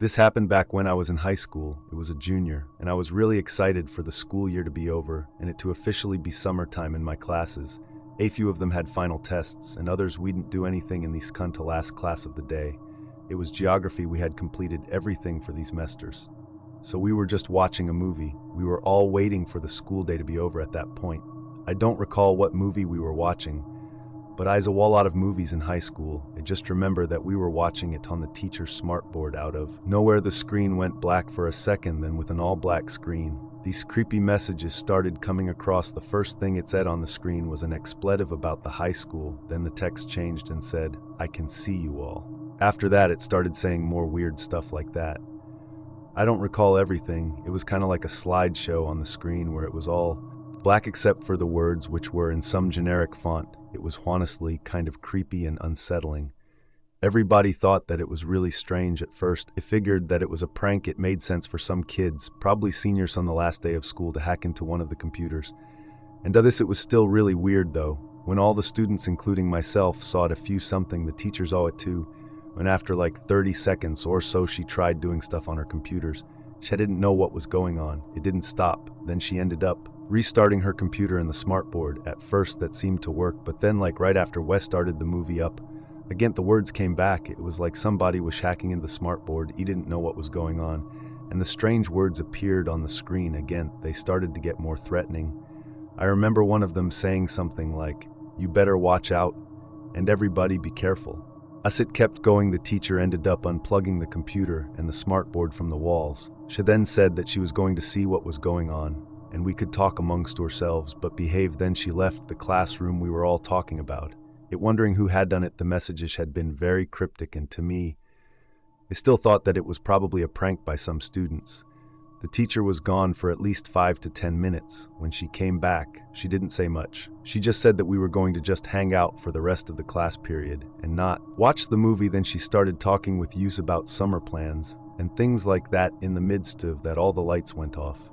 This happened back when I was in high school. It was a junior, and I was really excited for the school year to be over and it to officially be summertime in my classes. A few of them had final tests, and others we didn't do anything in these to last class of the day. It was geography. We had completed everything for these semesters. So we were just watching a movie. We were all waiting for the school day to be over at that point. I don't recall what movie we were watching, but I saw a lot of movies in high school. I just remember that we were watching it on the teacher's smartboard. Out of nowhere, the screen went black for a second, then with an all-black screen, these creepy messages started coming across. The first thing it said on the screen was an expletive about the high school. Then the text changed and said, "I can see you all." After that, it started saying more weird stuff like that. I don't recall everything. It was kind of like a slideshow on the screen where it was all black except for the words, which were in some generic font. It was honestly kind of creepy and unsettling. Everybody thought that it was really strange at first. I figured that it was a prank. It made sense for some kids, probably seniors on the last day of school, to hack into one of the computers. And it was still really weird though. When all the students, including myself, saw it, a few something, the teachers saw it too. And after like 30 seconds or so, she tried doing stuff on her computers. She didn't know what was going on. It didn't stop. Then she ended up restarting her computer and the smartboard. At first that seemed to work, but then like right after Wes started the movie up, again the words came back. It was like somebody was hacking into the smartboard. He didn't know what was going on. And the strange words appeared on the screen again. They started to get more threatening. I remember one of them saying something like, "You better watch out, and everybody be careful." As it kept going, the teacher ended up unplugging the computer and the smartboard from the walls. She then said that she was going to see what was going on, and we could talk amongst ourselves, but behave. Then she left the classroom we were all talking about it, wondering who had done it. The messages had been very cryptic, and to me, I still thought that it was probably a prank by some students. The teacher was gone for at least 5 to 10 minutes. When she came back, she didn't say much. She just said that we were going to just hang out for the rest of the class period and not watch the movie. Then she started talking with us about summer plans and things like that. In the midst of that, all the lights went off.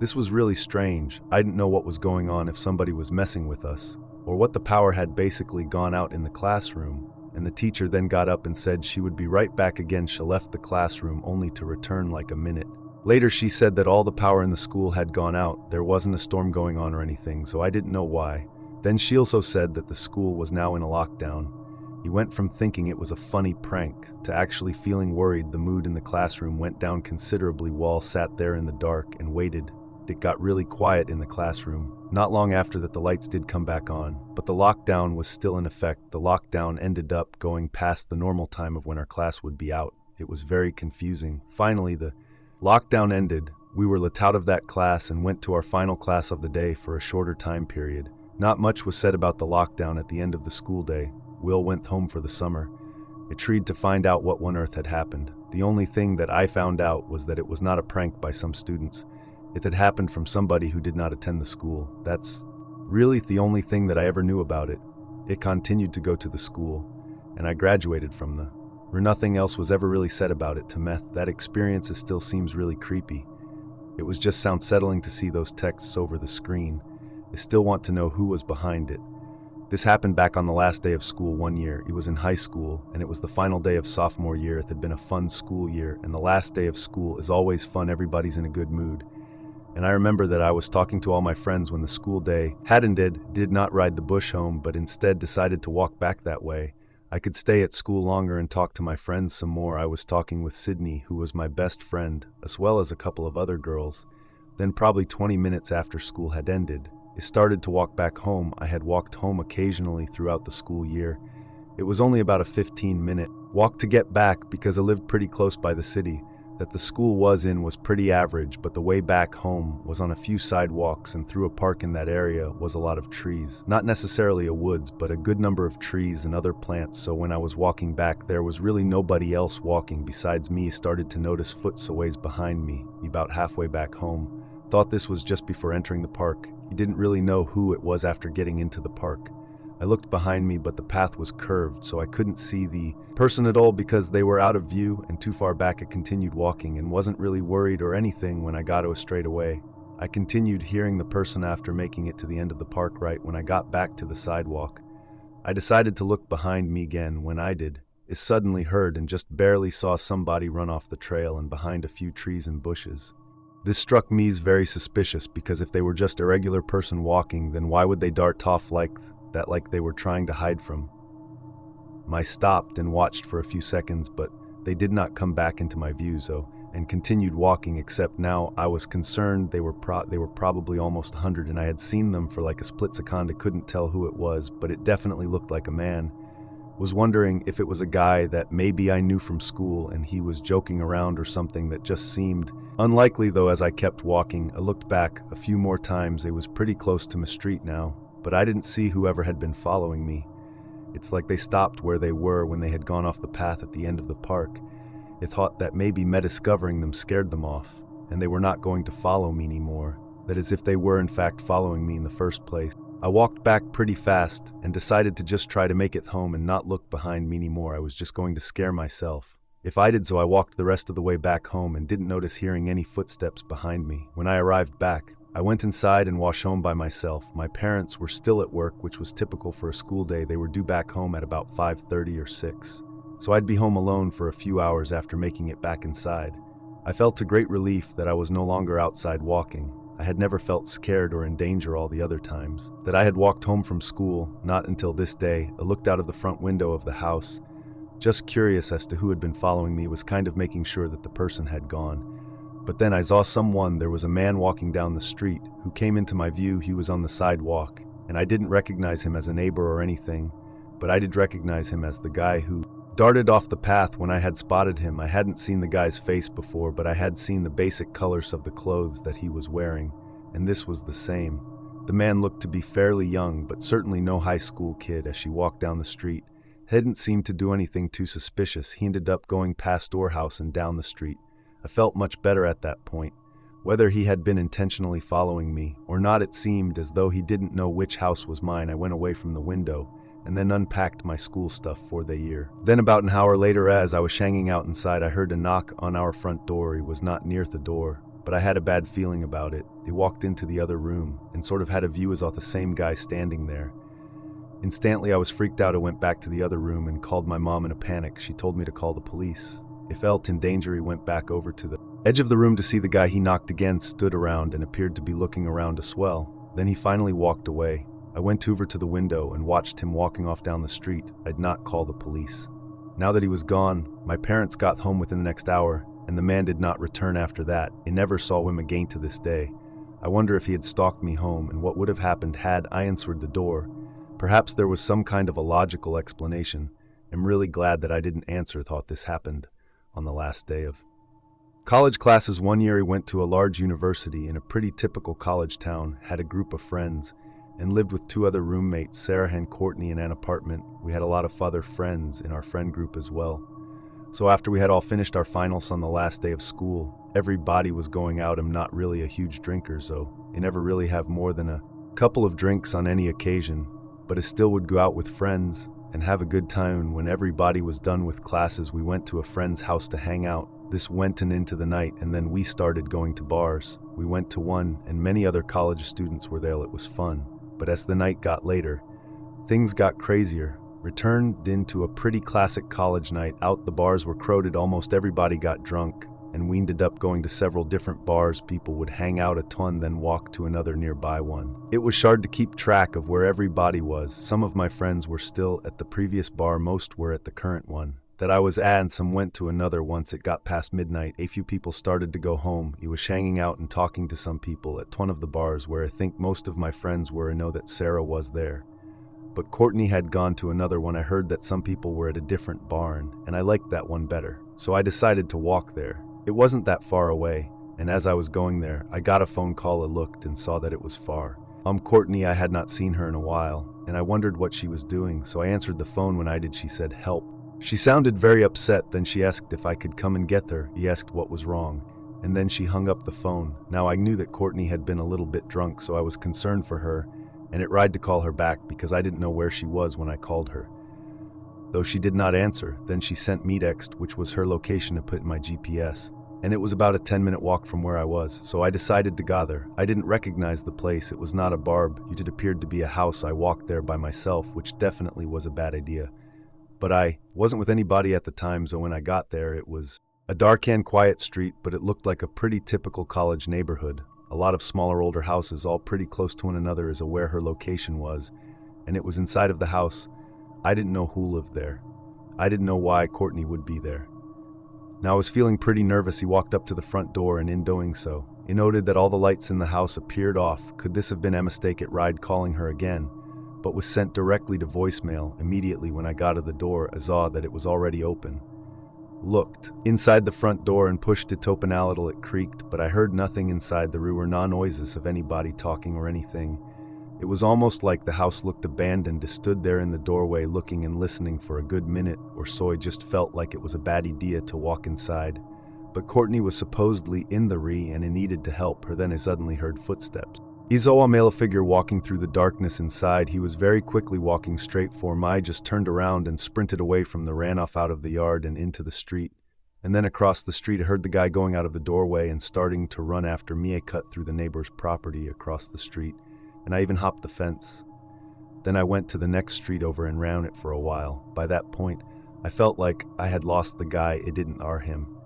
This was really strange. I didn't know what was going on, if somebody was messing with us, or what. The power had basically gone out in the classroom, and the teacher then got up and said she would be right back again. She left the classroom only to return like a minute later. She said that all the power in the school had gone out. There wasn't a storm going on or anything, so I didn't know why. Then she also said that the school was now in a lockdown. He went from thinking it was a funny prank to actually feeling worried. The mood in the classroom went down considerably. Wall sat there in the dark and waited. It got really quiet in the classroom. Not long after that, the lights did come back on, but the lockdown was still in effect. The lockdown ended up going past the normal time of when our class would be out. It was very confusing. Finally, the lockdown ended. We were let out of that class and went to our final class of the day for a shorter time period. Not much was said about the lockdown at the end of the school day. Will went home for the summer. I tried to find out what on earth had happened. The only thing that I found out was that it was not a prank by some students. It had happened from somebody who did not attend the school. That's really the only thing that I ever knew about it. It continued to go to the school, and I graduated from the where nothing else was ever really said about it. To meth, that experience still seems really creepy. It was just unsettling to see those texts over the screen. I still want to know who was behind it. This happened back on the last day of school one year. It was in high school, and it was the final day of sophomore year. It had been a fun school year, and the last day of school is always fun. Everybody's in a good mood. And I remember that I was talking to all my friends when the school day did not ride the bush home, but instead decided to walk back that way. I could stay at school longer and talk to my friends some more. I was talking with Sydney, who was my best friend, as well as a couple of other girls. Then probably 20 minutes after school had ended, I started to walk back home. I had walked home occasionally throughout the school year. It was only about a 15-minute walk to get back because I lived pretty close by the city that the school was in was pretty average, but the way back home was on a few sidewalks and through a park. In that area was a lot of trees. Not necessarily a woods, but a good number of trees and other plants. So when I was walking back, there was really nobody else walking besides me. Started to notice footsteps behind me, about halfway back home. Thought this was just before entering the park. He didn't really know who it was after getting into the park. I looked behind me, but the path was curved, so I couldn't see the person at all because they were out of view and too far back. I continued walking and wasn't really worried or anything when I got to a straightaway. I continued hearing the person after making it to the end of the park. Right when I got back to the sidewalk, I decided to look behind me again. When I did, is suddenly heard and just barely saw somebody run off the trail and behind a few trees and bushes. This struck me as very suspicious because if they were just a regular person walking, then why would they dart off like that, like they were trying to hide from? I stopped and watched for a few seconds, but they did not come back into my view, and continued walking, except now I was concerned they were probably almost 100 and I had seen them for like a split second. I couldn't tell who it was, but it definitely looked like a man. Was wondering if it was a guy that maybe I knew from school and he was joking around or something. That just seemed unlikely though. As I kept walking, I looked back a few more times. It was pretty close to my street now, but I didn't see whoever had been following me. It's like they stopped where they were when they had gone off the path at the end of the park. I thought that maybe me discovering them scared them off, and they were not going to follow me anymore. That is, if they were in fact following me in the first place. I walked back pretty fast and decided to just try to make it home and not look behind me anymore. I was just going to scare myself. If I did so, I walked the rest of the way back home and didn't notice hearing any footsteps behind me. When I arrived back, I went inside and washed home by myself. My parents were still at work, which was typical for a school day. They were due back home at about 5:30 or 6. So I'd be home alone for a few hours after making it back inside. I felt a great relief that I was no longer outside walking. I had never felt scared or in danger all the other times. That I had walked home from school, not until this day. I looked out of the front window of the house, just curious as to who had been following me, was kind of making sure that the person had gone. But then I saw someone. There was a man walking down the street who came into my view. He was on the sidewalk, and I didn't recognize him as a neighbor or anything, but I did recognize him as the guy who darted off the path when I had spotted him. I hadn't seen the guy's face before, but I had seen the basic colors of the clothes that he was wearing, and this was the same. The man looked to be fairly young, but certainly no high school kid. As she walked down the street, he didn't seem to do anything too suspicious. He ended up going past our house and down the street. I felt much better at that point. Whether he had been intentionally following me or not, it seemed as though he didn't know which house was mine. I went away from the window and then unpacked my school stuff for the year. Then about an hour later, as I was hanging out inside, I heard a knock on our front door. He was not near the door, but I had a bad feeling about it. He walked into the other room and sort of had a view as of the same guy standing there. Instantly, I was freaked out. I went back to the other room and called my mom in a panic. She told me to call the police. I felt in danger. He went back over to the edge of the room to see the guy. He knocked again, stood around, and appeared to be looking around as well. Then he finally walked away. I went over to the window and watched him walking off down the street. I'd not call the police. Now that he was gone, my parents got home within the next hour, and the man did not return after that. I never saw him again to this day. I wonder if he had stalked me home and what would have happened had I answered the door. Perhaps there was some kind of a logical explanation. I'm really glad that I didn't answer. Thought this happened on the last day of college classes. One year he went to a large university in a pretty typical college town, had a group of friends, and lived with two other roommates, Sarah and Courtney, in an apartment. We had a lot of other friends in our friend group as well. So after we had all finished our finals on the last day of school, everybody was going out. I'm not really a huge drinker, so I never really have more than a couple of drinks on any occasion, but I still would go out with friends and have a good time. When everybody was done with classes, we went to a friend's house to hang out. This went into the night, and then we started going to bars. We went to one, and many other college students were there. It was fun. But as the night got later, things got crazier. Returned into a pretty classic college night out. The bars were crowded. Almost everybody got drunk, and we ended up going to several different bars. People would hang out a ton, then walk to another nearby one. It was hard to keep track of where everybody was. Some of my friends were still at the previous bar. Most were at the current one that I was at, and some went to another. Once it got past midnight, a few people started to go home. He was hanging out and talking to some people at one of the bars where I think most of my friends were. I know that Sarah was there, but Courtney had gone to another one. I heard that some people were at a different barn, and I liked that one better, so I decided to walk there. It wasn't that far away, and as I was going there, I got a phone call. I looked and saw that it was far. Courtney, I had not seen her in a while, and I wondered what she was doing, so I answered the phone. When I did, she said, "Help." She sounded very upset. Then she asked if I could come and get her. He asked what was wrong, and then she hung up the phone. Now I knew that Courtney had been a little bit drunk, so I was concerned for her, and it tried to call her back because I didn't know where she was when I called her. Though she did not answer, then she sent me text, which was her location to put in my GPS, and it was about a 10-minute walk from where I was, so I decided to go there. I didn't recognize the place. It was not a bar. It appeared to be a house. I walked there by myself, which definitely was a bad idea. but I wasn't with anybody at the time, so when I got there, it was a dark and quiet street, but it looked like a pretty typical college neighborhood. A lot of smaller, older houses, all pretty close to one another as to where her location was, and it was inside of the house. I didn't know who lived there. I didn't know why Courtney would be there. Now I was feeling pretty nervous. He walked up to the front door, and in doing so, he noted that all the lights in the house appeared off. Could this have been a mistake at Ride calling her again? But was sent directly to voicemail. Immediately when I got to the door, I saw that it was already open. Looked inside the front door and pushed it open a little. It creaked, but I heard nothing inside. There were no noises of anybody talking or anything. It was almost like the house looked abandoned. I stood there in the doorway looking and listening for a good minute or so. I just felt like it was a bad idea to walk inside. But Courtney was supposedly in the room and I needed to help her. Then I suddenly heard footsteps. I saw a male figure walking through the darkness inside. He was very quickly walking straight for me. I just turned around and sprinted away from the ran off out of the yard and into the street. And then across the street I heard the guy going out of the doorway and starting to run after me. I cut through the neighbor's property across the street, and I even hopped the fence. Then I went to the next street over and ran it for a while. By that point, I felt like I had lost the guy. It didn't are him.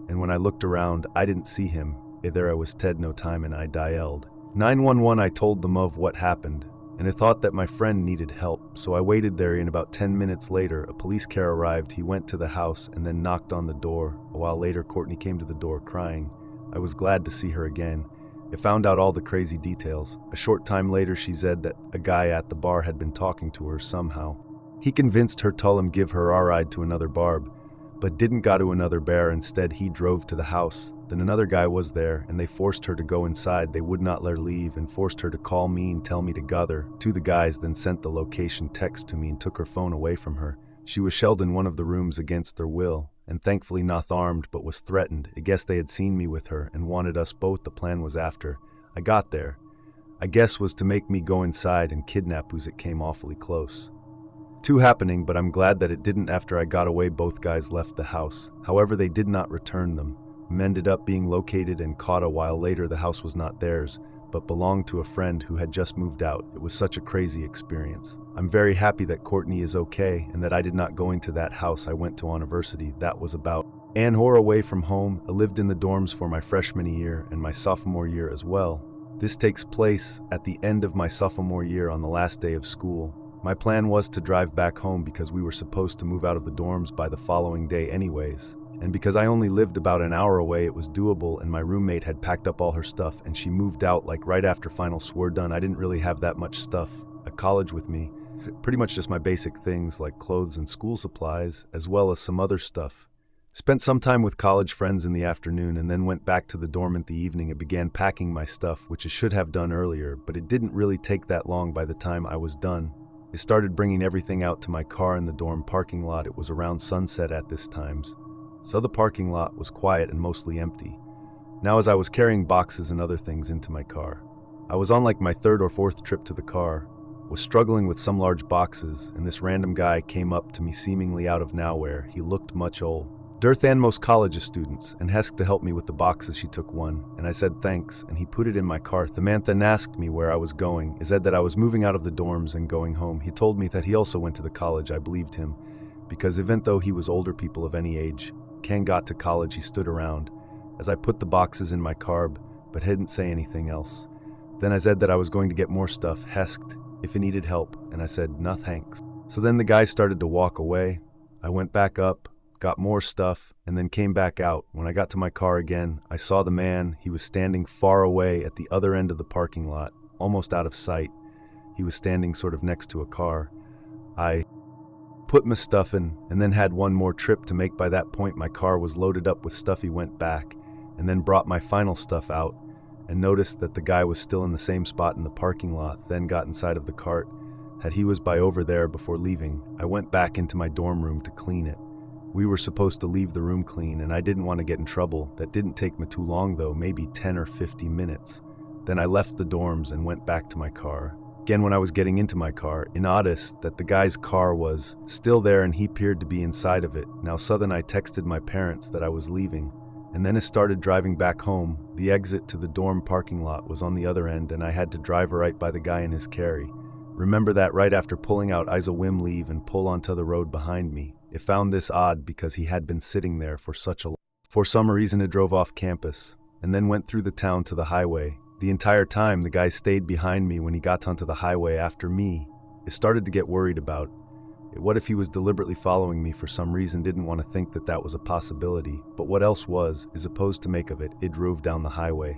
And when I looked around, I didn't see him. Either I was Ted no time, and I dialed 911. I told them of what happened, and I thought that my friend needed help, so I waited there, and about 10 minutes later, a police car arrived. He went to the house and then knocked on the door. A while later, Courtney came to the door crying. I was glad to see her again. I found out all the crazy details. A short time later, she said that a guy at the bar had been talking to her somehow. He convinced her to give her a ride to another barb, but didn't go to another bar. Instead, he drove to the house. Then another guy was there, and they forced her to go inside. They would not let her leave and forced her to call me and tell me to gather. To the guys then sent the location text to me and took her phone away from her. She was shelled in one of the rooms against their will, and thankfully not armed, but was threatened. I guess they had seen me with her and wanted us both. The plan was after I got there, I guess, was to make me go inside and kidnap us. It came awfully close to happening, but I'm glad that it didn't. After I got away, both guys left the house. However, they did not return them. Ended up being located and caught. A while later, the house was not theirs, but belonged to a friend who had just moved out. It was such a crazy experience. I'm very happy that Courtney is okay and that I did not go into that house I went to university. That was about an hour away from home. I lived in the dorms for my freshman year and my sophomore year as well. This takes place at the end of my sophomore year on the last day of school. My plan was to drive back home because we were supposed to move out of the dorms by the following day anyways. And because I only lived about an hour away, it was doable, and my roommate had packed up all her stuff and she moved out like right after finals were done. I didn't really have that much stuff at college with me. Pretty much just my basic things like clothes and school supplies, as well as some other stuff. Spent some time with college friends in the afternoon and then went back to the dorm in the evening. I began packing my stuff, which I should have done earlier, but it didn't really take that long. By the time I was done, I started bringing everything out to my car in the dorm parking lot. It was around sunset at this time, so the parking lot was quiet and mostly empty. Now as I was carrying boxes and other things into my car, I was on like my third or fourth trip to the car, was struggling with some large boxes, and this random guy came up to me seemingly out of nowhere. He looked much older than most college students and asked to help me with the boxes. She took one, and I said thanks, and he put it in my car. The man then asked me where I was going. He said that I was moving out of the dorms and going home. He told me that he also went to the college. I believed him, because even though he was older, people of any age can got to college. He stood around as I put the boxes in my car, but didn't say anything else. Then I said that I was going to get more stuff, asked if he needed help, and I said no thanks. So then the guy started to walk away. I went back up, got more stuff, and then came back out. When I got to my car again, I saw the man. He was standing far away at the other end of the parking lot, almost out of sight. He was standing sort of next to a car. I put my stuff in and then had one more trip to make. By that point, my car was loaded up with stuff. He went back and then brought my final stuff out and noticed that the guy was still in the same spot in the parking lot. Then got inside of the cart. He was by over there before leaving. I went back into my dorm room to clean it. We were supposed to leave the room clean, and I didn't want to get in trouble. That didn't take me too long though, maybe 10 or 50 minutes. Then I left the dorms and went back to my car. Again, when I was getting into my car, I noticed that the guy's car was still there and he appeared to be inside of it. Now sudden I texted my parents that I was leaving, and then I started driving back home. The exit to the dorm parking lot was on the other end, and I had to drive right by the guy in his carry. Remember that right after pulling out Isa Wim leave and pull onto the road behind me. It found this odd because he had been sitting there for for some reason it drove off campus, and then went through the town to the highway. The entire time the guy stayed behind me when he got onto the highway after me. I started to get worried about it. What if he was deliberately following me for some reason, didn't want to think that that was a possibility, but what else was, is opposed to make of it, it drove down the highway,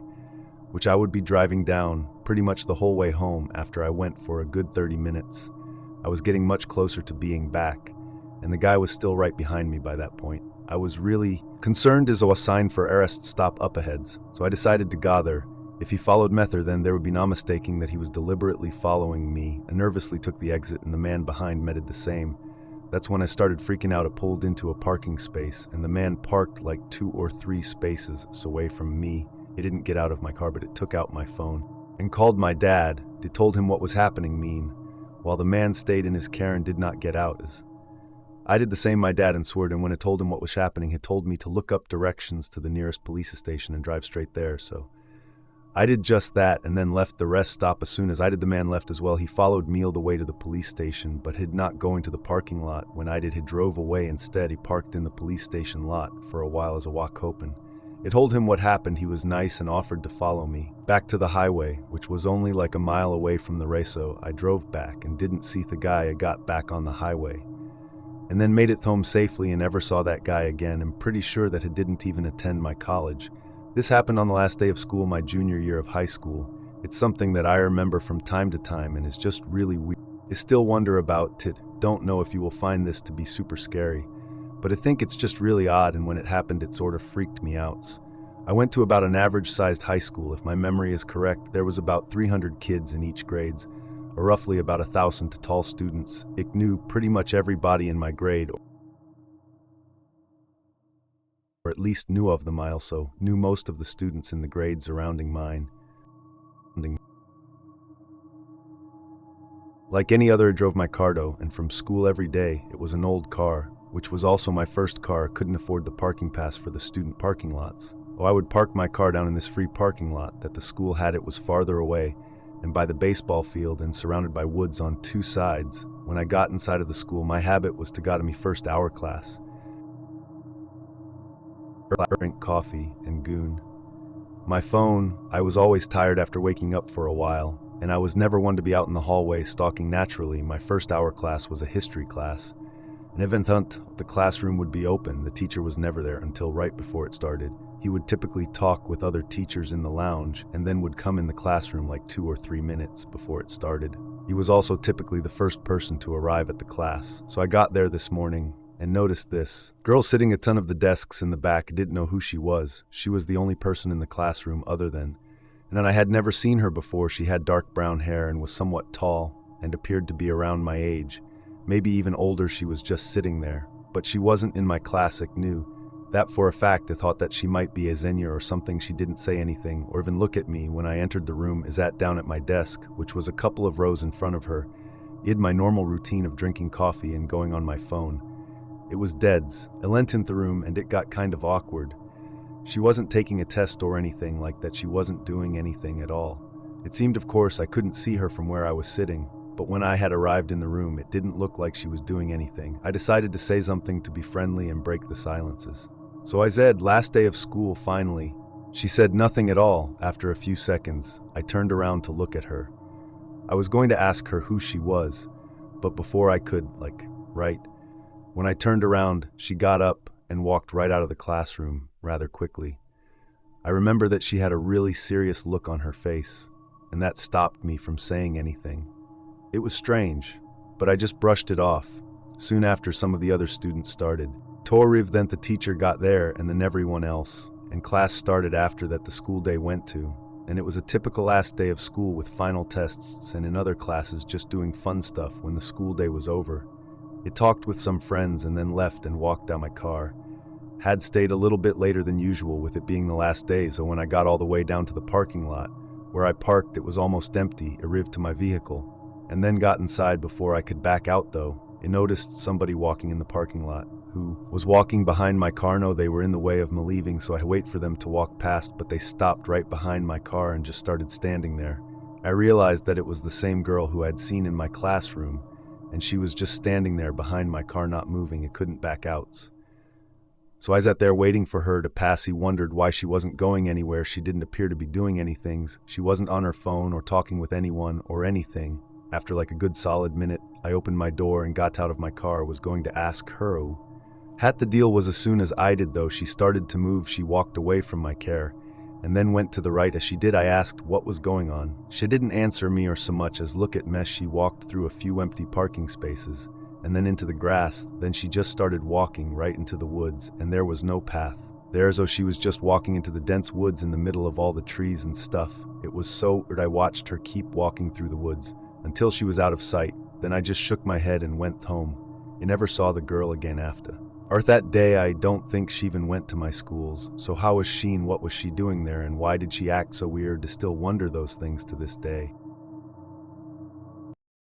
which I would be driving down pretty much the whole way home after I went for a good 30 minutes. I was getting much closer to being back, and the guy was still right behind me by that point. I was really concerned as a sign for arrest stop up ahead, so I decided to gather. If he followed Mether, then there would be no mistaking that he was deliberately following me. I nervously took the exit and the man behind me did the same. That's when I started freaking out. I pulled into a parking space and the man parked like 2 or 3 spaces away from me. It didn't get out of my car, but it took out my phone and called my dad. It told him what was happening while the man stayed in his car and did not get out. As I did the same, my dad and swore, and when I told him what was happening, he told me to look up directions to the nearest police station and drive straight there. So I did just that and then left the rest stop. As soon as I did, the man left as well. He followed me all the way to the police station, but had not going to the parking lot. When I did, he drove away instead. He parked in the police station lot for a while as a walk open. It told him what happened. He was nice and offered to follow me back to the highway, which was only like a mile away from the race. So I drove back and didn't see the guy. I got back on the highway and then made it home safely and never saw that guy again. I'm pretty sure that he didn't even attend my college. This happened on the last day of school, my junior year of high school. It's something that I remember from time to time and is just really weird. I still wonder about it. Don't know if you will find this to be super scary, but I think it's just really odd, and when it happened it sort of freaked me out. I went to about an average-sized high school. If my memory is correct, there was about 300 kids in each grades, or roughly about 1,000 tall students. I knew pretty much everybody in my grade, or at least knew of them. I also knew most of the students in the grade surrounding mine. Like any other, I drove my car to and from school every day. It was an old car, which was also my first car. Couldn't afford the parking pass for the student parking lots. I would park my car down in this free parking lot that the school had. It was farther away and by the baseball field and surrounded by woods on 2 sides. When I got inside of the school, my habit was to go to my first hour class, drink coffee and goon. My phone, I was always tired after waking up for a while, and I was never one to be out in the hallway stalking naturally. My first hour class was a history class, and even though the classroom would be open, the teacher was never there until right before it started. He would typically talk with other teachers in the lounge and then would come in the classroom like 2 or 3 minutes before it started. He was also typically the first person to arrive at the class. So I got there this morning and noticed this girl sitting at a ton of the desks in the back. I didn't know who she was. She was the only person in the classroom other than, and I had never seen her before. She had dark brown hair and was somewhat tall and appeared to be around my age, maybe even older. She was just sitting there, but she wasn't in my class. I knew that for a fact. I thought that she might be a senior or something. She didn't say anything or even look at me when I entered the room. I sat down at my desk, which was a couple of rows in front of her. I did my normal routine of drinking coffee and going on my phone. It was deads. I leant in the room and it got kind of awkward. She wasn't taking a test or anything like that. She wasn't doing anything at all. It seemed, of course, I couldn't see her from where I was sitting, but when I had arrived in the room, it didn't look like she was doing anything. I decided to say something to be friendly and break the silences. So I said, "Last day of school, finally." She said nothing at all. After a few seconds, I turned around to look at her. I was going to ask her who she was, but before I could, when I turned around, she got up and walked right out of the classroom rather quickly. I remember that she had a really serious look on her face, and that stopped me from saying anything. It was strange, but I just brushed it off. Soon after, some of the other students started. Toriv, then the teacher got there, and then everyone else, and class started after that. The school day went to, and it was a typical last day of school with final tests and in other classes just doing fun stuff. When the school day was over, I talked with some friends and then left and walked down my car. Had stayed a little bit later than usual with it being the last day, so when I got all the way down to the parking lot where I parked, it was almost empty. I arrived to my vehicle and then got inside. Before I could back out though, I noticed somebody walking in the parking lot who was walking behind my car. No, they were in the way of me leaving, so I wait for them to walk past, but they stopped right behind my car and just started standing there. I realized that it was the same girl who I'd seen in my classroom, and she was just standing there behind my car not moving. It couldn't back out. So I sat there waiting for her to pass. He wondered why she wasn't going anywhere. She didn't appear to be doing anything. She wasn't on her phone or talking with anyone or anything. After like a good solid minute, I opened my door and got out of my car. Was going to ask her. The deal was as soon as I did, though, she started to move. She walked away from my car and then went to the right. As she did, I asked what was going on. She didn't answer me or so much as look at me. She walked through a few empty parking spaces and then into the grass. Then she just started walking right into the woods, and there was no path there, as though she was just walking into the dense woods in the middle of all the trees and stuff. It was so weird. I watched her keep walking through the woods until she was out of sight. Then I just shook my head and went home. I never saw the girl again after. Or that day, I don't think she even went to my schools. So how was she and what was she doing there, and why did she act so weird? To still wonder those things to this day.